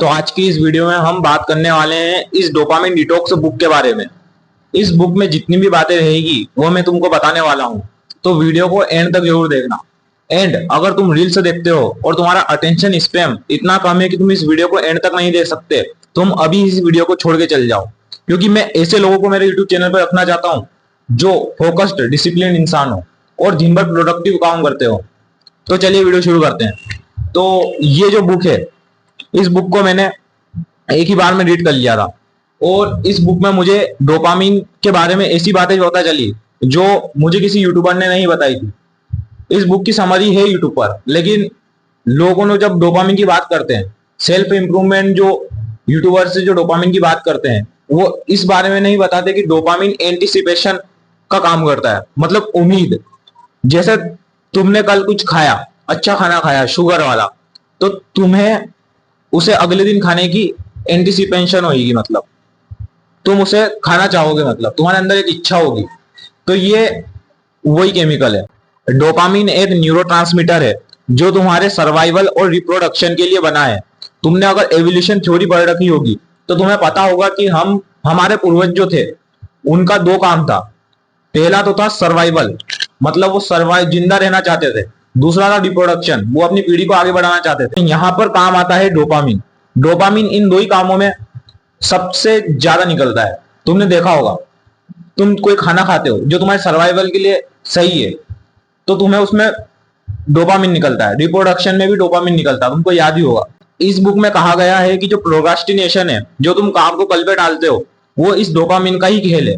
तो आज की इस वीडियो में हम बात करने वाले हैं इस डोपामिन डिटॉक्स बुक के बारे में। इस बुक में जितनी भी बातें रहेगी वो मैं तुमको बताने वाला हूँ, तो वीडियो को एंड तक जरूर देखना। एंड अगर तुम रील्स देखते हो और तुम्हारा अटेंशन स्पैम इतना कम है कि तुम इस वीडियो को एंड तक नहीं देख सकते, तुम अभी इस वीडियो को छोड़ के चल जाओ, क्योंकि मैं ऐसे लोगों को मेरे यूट्यूब चैनल पर रखना चाहता हूँ जो फोकस्ड डिसिप्लिन इंसान हो और दिन भर प्रोडक्टिव काम करते हो। तो चलिए वीडियो शुरू करते हैं। तो ये जो बुक है, इस बुक को मैंने एक ही बार में रीड कर लिया था और इस बुक में मुझे डोपामिन के बारे में ऐसी बातें पता चली जो मुझे किसी यूट्यूबर ने नहीं बताई थी। इस बुक की समरी है यूट्यूब पर, लेकिन लोगों ने जब डोपामिन की बात करते हैं, सेल्फ इंप्रूवमेंट जो यूट्यूबर से जो डोपामिन की बात करते हैं, वो इस बारे में नहीं बताते कि डोपामिन एंटिसिपेशन का काम करता है, मतलब उम्मीद। जैसे तुमने कल कुछ खाया, अच्छा खाना खाया शुगर वाला, तो तुम्हें उसे अगले दिन खाने की एंटिसिपेशन होगी, मतलब तुम उसे खाना चाहोगे, मतलब तुम्हारे अंदर एक इच्छा होगी। तो ये वही केमिकल है। डोपामिन एक न्यूरोट्रांसमीटर है जो तुम्हारे सर्वाइवल और रिप्रोडक्शन के लिए बना है। तुमने अगर एवोल्यूशन थ्योरी पढ़ रखी होगी तो तुम्हें पता होगा कि हमारे पूर्वज जो थे उनका दो काम था। पहला तो था सर्वाइवल, मतलब वो सर्वाइव जिंदा रहना चाहते थे। दूसरा था रिप्रोडक्शन, वो अपनी पीढ़ी को आगे बढ़ाना चाहते थे। यहाँ पर काम आता है डोपामिन। डोपामिन इन दो ही कामों में सबसे ज्यादा निकलता है। तुमने देखा होगा, तुम कोई खाना खाते हो जो तुम्हारे सर्वाइवल के लिए सही है, तो तुम्हें उसमें डोपामिन निकलता है। रिप्रोडक्शन में भी डोपामिन निकलता है, तुमको याद ही होगा। इस बुक में कहा गया है कि जो प्रोक्रास्टिनेशन है, जो तुम काम को कल पे डालते हो, वो इस डोपामिन का ही खेल है।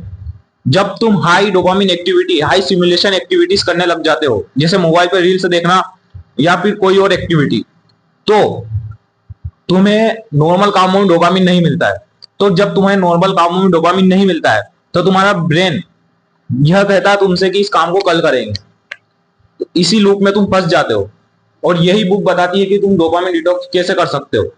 जब तुम high dopamine activity, high simulation activities करने लग जाते हो, जैसे मोबाइल पर रील्स देखना या फिर कोई और एक्टिविटी, तो तुम्हें नॉर्मल कामों में डोपामिन नहीं मिलता है। तो जब तुम्हें नॉर्मल कामों में डोपामिन नहीं मिलता है, तो तुम्हारा ब्रेन यह कहता है तुमसे कि इस काम को कल करेंगे। तो इसी लूप में तुम फंस जाते हो और यही बुक बताती है कि तुम डोपामिन डिटॉक्स कैसे कर सकते हो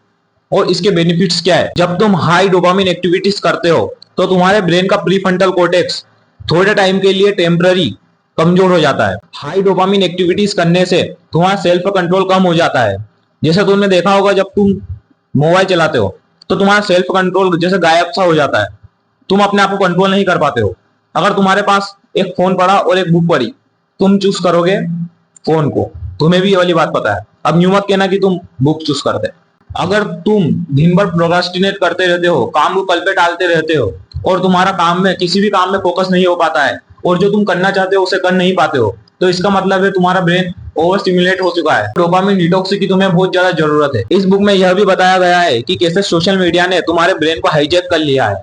और इसके बेनिफिट्स क्या है। जब तुम हाई डोपामिन एक्टिविटीज करते हो तो तुम्हारे ब्रेन का प्रीफ्रंटल कॉर्टेक्स थोड़े टाइम के लिए टेम्पररी कमजोर हो जाता है। हाई डोपामिन एक्टिविटीज करने से तुम्हारा सेल्फ कंट्रोल कम हो जाता है। जैसे तुमने देखा होगा, जब तुम मोबाइल चलाते हो तो तुम्हारा सेल्फ कंट्रोल जैसे गायब सा हो जाता है, तुम अपने आप को कंट्रोल नहीं कर पाते हो। अगर तुम्हारे पास एक फोन पड़ा और एक बुक पड़ी, तुम चूज करोगे फोन को। तुम्हें भी ये वाली बात पता है। अब यूं मत कहना कि तुम बुक चूज करते। अगर तुम दिन भर प्रोक्रास्टिनेट करते रहते हो, काम को कल पे टालते रहते हो और तुम्हारा काम में किसी भी काम में फोकस नहीं हो पाता है और जो तुम करना चाहते हो उसे कर नहीं पाते हो, तो इसका मतलब है तुम्हारा ब्रेन ओवर स्टिमुलेट हो चुका है। डोपामिन डिटॉक्स की तुम्हें बहुत ज्यादा जरूरत है। इस बुक में यह भी बताया गया है कि कैसे सोशल मीडिया ने तुम्हारे ब्रेन को हाईजैक कर लिया है।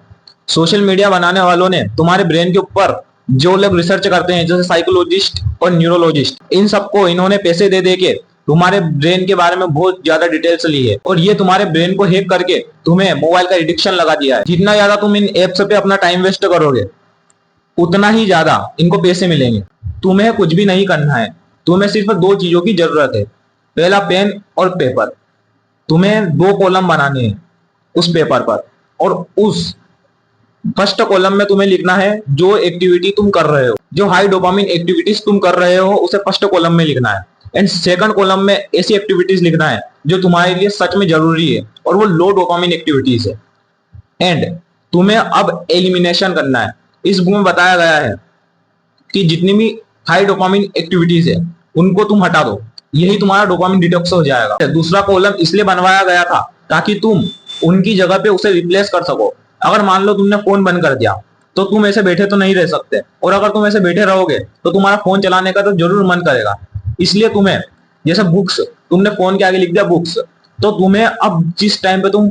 सोशल मीडिया बनाने वालों ने तुम्हारे ब्रेन के ऊपर, जो लोग रिसर्च करते हैं जैसे साइकोलॉजिस्ट और न्यूरोलॉजिस्ट, इन सबको इन्होंने पैसे दे दे के तुम्हारे ब्रेन के बारे में बहुत ज्यादा डिटेल्स ली है और ये तुम्हारे ब्रेन को हैक करके तुम्हें मोबाइल का एडिक्शन लगा दिया है। जितना ज्यादा तुम इन एप्स पे अपना टाइम वेस्ट करोगे, उतना ही ज्यादा इनको पैसे मिलेंगे। तुम्हें कुछ भी नहीं करना है, तुम्हें सिर्फ दो चीजों की जरूरत है। पहला पेन और पेपर। तुम्हें दो कॉलम बनाने हैं उस पेपर पर, और उस फर्स्ट कॉलम में तुम्हें लिखना है जो एक्टिविटी तुम कर रहे हो, जो हाई डोपामिन एक्टिविटीज तुम कर रहे हो, उसे फर्स्ट कॉलम में लिखना है। एंड सेकंड कॉलम में ऐसी एक्टिविटीज लिखना है जो तुम्हारे लिए सच में जरूरी है और वो लो डोपामिन एक्टिविटीज है। एंड तुम्हें अब एलिमिनेशन करना है। इस बुक में बताया गया है कि जितनी भी हाई डोपामिन एक्टिविटीज है उनको तुम हटा दो, यही तुम्हारा डोपामिन डिटॉक्स हो जाएगा। दूसरा कॉलम इसलिए बनवाया गया था ताकि तुम उनकी जगह पे उसे रिप्लेस कर सको। अगर मान लो तुमने फोन बंद कर दिया तो तुम ऐसे बैठे तो नहीं रह सकते, और अगर तुम ऐसे बैठे रहोगे तो तुम्हारा फोन चलाने का तो जरूर मन करेगा। इसलिए तुम्हें, जैसे बुक्स, तुमने फोन के आगे लिख दिया बुक्स, तो तुम्हें अब जिस टाइम पे तुम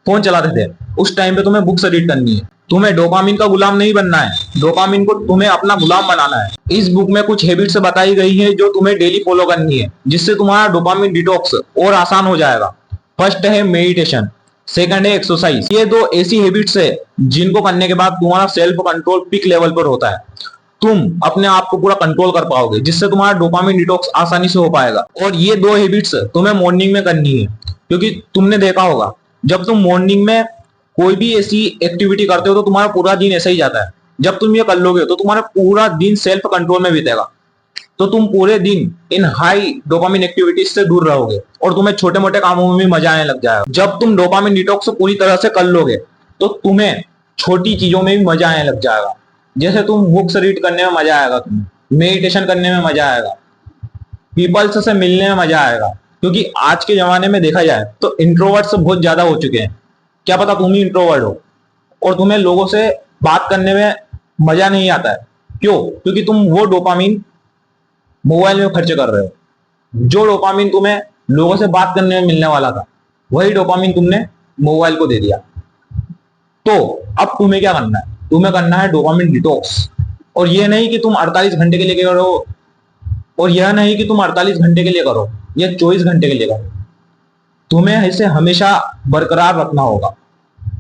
फोन चलाते थे उस टाइम पे तुम्हें बुक्स रीड करनी है। तुम्हें डोपामिन का गुलाम नहीं बनना है, डोपामिन को तुम्हें अपना गुलाम बनाना है। इस बुक में कुछ हैबिट्स बताई गई है जो तुम्हें डेली फॉलो करनी है, जिससे तुम्हारा डोपामिन डिटॉक्स और आसान हो जाएगा। फर्स्ट है मेडिटेशन, सेकंड है एक्सरसाइज। ये दो ऐसी हैबिट्स है जिनको करने के बाद तुम्हारा सेल्फ कंट्रोल पीक लेवल पर होता है। तुम अपने आप को पूरा कंट्रोल कर पाओगे, जिससे तुम्हारा डोपामिन डिटॉक्स आसानी से हो पाएगा। और ये दो हैबिट्स तुम्हें मॉर्निंग में करनी है, क्योंकि तुमने देखा होगा जब तुम मॉर्निंग में कोई भी ऐसी एक्टिविटी करते हो तो तुम्हारा पूरा दिन ऐसा ही जाता है। जब तुम ये कर लोगे तो तुम्हारा पूरा दिन सेल्फ कंट्रोल में बीतेगा। तो तुम पूरे दिन इन हाई डोपामिन एक्टिविटीज से दूर रहोगे और तुम्हें छोटे मोटे कामों में भी मजा आने लग जाएगा। जब तुम डोपामिन डिटॉक्स पूरी तरह से कर लोगे तो तुम्हें छोटी चीजों में भी मजा आने लग जाएगा। जैसे तुम बुक्स रीड करने में मजा आएगा, तुम्हें मेडिटेशन करने में मजा आएगा, पीपल्स से मिलने में मजा आएगा। क्योंकि आज के जमाने में देखा जाए तो इंट्रोवर्ट्स बहुत ज्यादा हो चुके हैं। क्या पता तुम ही इंट्रोवर्ट हो और तुम्हें लोगों से बात करने में मजा नहीं आता है। क्यों? क्योंकि तुम वो डोपामिन मोबाइल में खर्च कर रहे हो। जो डोपामिन तुम्हें लोगों से बात करने में मिलने वाला था, वही डोपामिन तुमने मोबाइल को दे दिया। तो अब तुम्हें क्या करना है? तुम्हें करना है डोपामिन डिटॉक्स। और यह नहीं कि तुम 48 घंटे के लिए करो, और यह नहीं कि तुम 48 घंटे के लिए करो, यह 24 घंटे के लिए करो। तुम्हें इसे हमेशा बरकरार रखना होगा।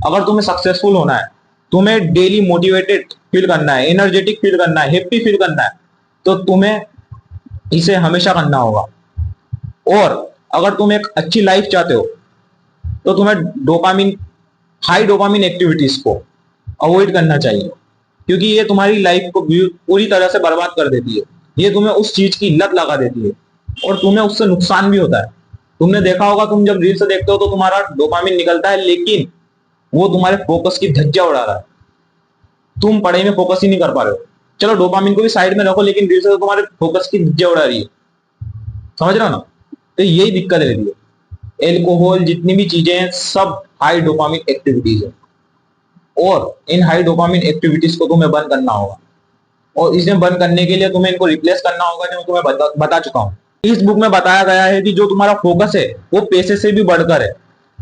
अगर तुम्हें सक्सेसफुल होना है, तुम्हें डेली मोटिवेटेड फील करना है, एनर्जेटिक फील करना है, हैप्पी फील करना है, तो तुम्हें इसे हमेशा करना होगा। और अगर तुम एक अच्छी लाइफ चाहते हो तो तुम्हें हाई डोपामिन एक्टिविटीज को अवॉइड करना चाहिए, क्योंकि ये तुम्हारी लाइफ को पूरी तरह से बर्बाद कर देती है। ये तुम्हें उस चीज की लत लगा देती है और तुम्हें उससे नुकसान भी होता है। तुमने देखा होगा, तुम जब रील्स देखते हो तो तुम्हारा डोपामिन निकलता है, लेकिन वो तुम्हारे फोकस की धज्जियां उड़ा रहा है। तुम पढ़ाई में फोकस ही नहीं कर पा रहे हो। चलो डोपामिन को भी साइड में रखो, लेकिन रील्स तो तुम्हारे फोकस की धज्जियां उड़ा रही है। समझ रहे हो ना? तो यही दिक्कत रहती है। एल्कोहल, जितनी भी चीजें हैं, सब हाई डोपामिन एक्टिविटीज है और इन हाई डोपामिन एक्टिविटीज को तुम्हें बंद करना होगा। और इसे बंद करने के लिए तुम्हें इनको रिप्लेस करना होगा, जो मैं तुम्हें बता चुका हूं। इस बुक में बताया गया है कि जो तुम्हारा फोकस है वो पैसे से भी बढ़कर है।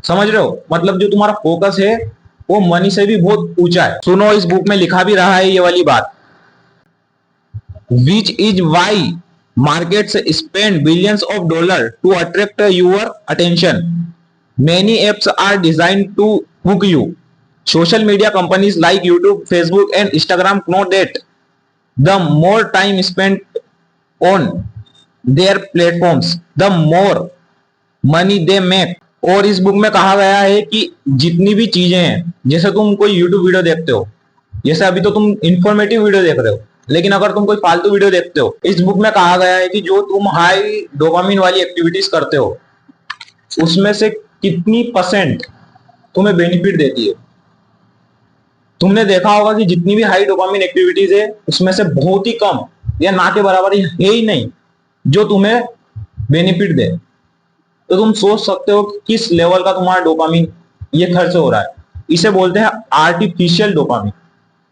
समझ रहे हो? मतलब जो तुम्हारा फोकस है वो मनी से भी बहुत ऊंचा है। सुनो, इस बुक में लिखा भी रहा है ये वाली बात, which is why markets spend billions of dollars to attract your attention. Many apps are designed to hook you. Social media companies like YouTube, Facebook, and Instagram know that the more time spent on their platforms, the more money they make. और इस book में कहा गया है कि जितनी भी चीजें हैं, जैसे तुम कोई YouTube वीडियो देखते हो, जैसे अभी तो तुम इंफॉर्मेटिव वीडियो देख रहे हो, लेकिन अगर तुम कोई फालतू वीडियो देखते हो, इस बुक में कहा गया है कि जो तुम हाई डोपामिन वाली एक्टिविटीज करते हो, उसमें से कितनी परसेंट तुम्हें बेनिफिट देती है। तुमने देखा होगा कि जितनी भी हाई डोपामिन एक्टिविटीज है, उसमें से बहुत ही कम या ना के बराबर है ही नहीं जो तुम्हें बेनिफिट दे। तो तुम सोच सकते हो कि किस लेवल का तुम्हारा डोपामिन ये खर्च हो रहा है। इसे बोलते हैं आर्टिफिशियल डोपामिन,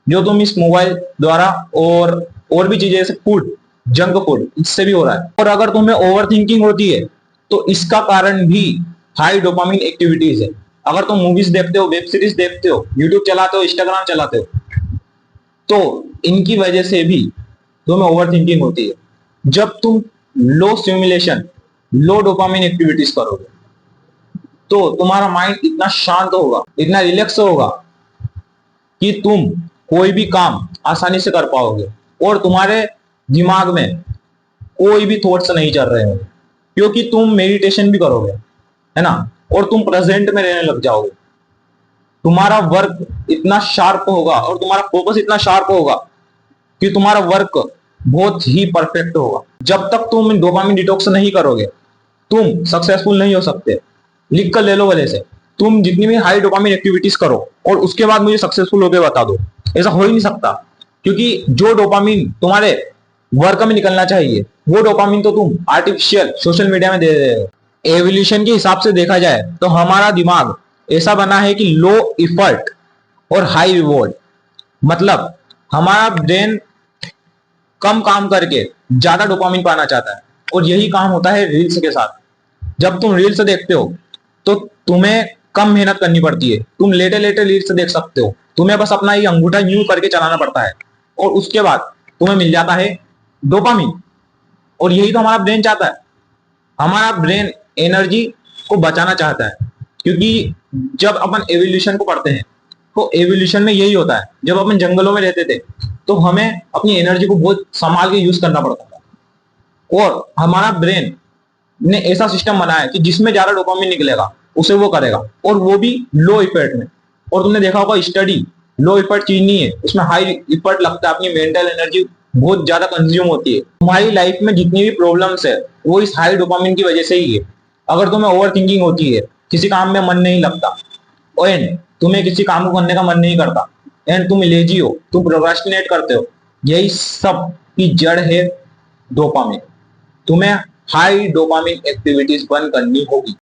जो तुम इस मोबाइल द्वारा और भी चीजें जैसे फूड, जंक फूड, इससे भी हो रहा है। और अगर तुम्हें ओवर थिंकिंग होती है तो इसका कारण भी हाई डोपामिन एक्टिविटीज है। अगर तुम मूवीज देखते हो, वेब सीरीज देखते हो, यूट्यूब चलाते हो, इंस्टाग्राम चलाते हो, तो इनकी वजह से भी तुम्हें ओवर थिंकिंग होती है। जब तुम लो स्टिमुलेशन, लो डोपामिन एक्टिविटीज करोगे तो तुम्हारा माइंड इतना शांत होगा, इतना रिलैक्स होगा कि तुम कोई भी काम आसानी से कर पाओगे और तुम्हारे दिमाग में कोई भी थॉट्स नहीं चल रहे होंगे, क्योंकि तुम मेडिटेशन भी करोगे, है ना, और तुम प्रेजेंट में रहने लग जाओगे। तुम्हारा वर्क इतना शार्प होगा और तुम्हारा फोकस इतना शार्प होगा कि तुम्हारा वर्क बहुत ही परफेक्ट होगा। जब तक तुम डोपामिन डिटॉक्स नहीं करोगे, तुम सक्सेसफुल नहीं हो सकते। लिख कर ले लो वाले से, तुम जितनी भी हाई डोपामिन एक्टिविटीज करो और उसके बाद मुझे सक्सेसफुल होकर बता दो, ऐसा हो ही नहीं सकता। क्योंकि जो डोपामिन तुम्हारे वर्क में निकलना चाहिए, वो डोपामिन तो तुम आर्टिफिशियल सोशल मीडिया में दे रहे हो। एवोल्यूशन के हिसाब से देखा जाए तो हमारा दिमाग ऐसा बना है कि लो इफर्ट और हाई रिवॉर्ड, मतलब हमारा ब्रेन कम काम करके ज्यादा डोपामिन पाना चाहता है। और यही काम होता है रील्स के साथ। जब तुम रील्स देखते हो तो तुम्हें कम मेहनत करनी पड़ती है, तुम लेटे लेटे रील्स देख सकते हो। तुम्हें बस अपना ये अंगूठा यूं करके चलाना पड़ता है और उसके बाद तुम्हें मिल जाता है डोपामिन। और यही तो हमारा ब्रेन चाहता है। हमारा ब्रेन एनर्जी को बचाना चाहता है, क्योंकि जब अपन एवोल्यूशन को पढ़ते हैं तो एवोल्यूशन में यही होता है। जब अपन जंगलों में रहते थे तो हमें अपनी एनर्जी को बहुत संभाल के यूज करना पड़ता था, और हमारा ब्रेन ने ऐसा सिस्टम बनाया कि जिसमें ज्यादा डोपामिन निकलेगा उसे वो करेगा, और वो भी लो इफर्ट में। और तुमने देखा होगा, स्टडी लो इफर्ट चीज नहीं है, उसमें हाई इफर्ट लगता है अपनी मेंटल एनर्जी बहुत ज्यादा कंज्यूम होती है। तुम्हारी लाइफ में जितनी भी प्रॉब्लम्स है वो इस हाई डोपामिन की वजह से ही है। अगर तुम्हें ओवर थिंकिंग होती है, किसी काम में मन नहीं लगता, एंड तुम्हें किसी काम को करने का मन नहीं करता, एंड तुम लेजी हो, तुम प्रोक्रास्टिनेट करते हो, यही सब की जड़ है डोपामिन। तुम्हें हाई डोपामिन एक्टिविटीज बंद करनी होगी।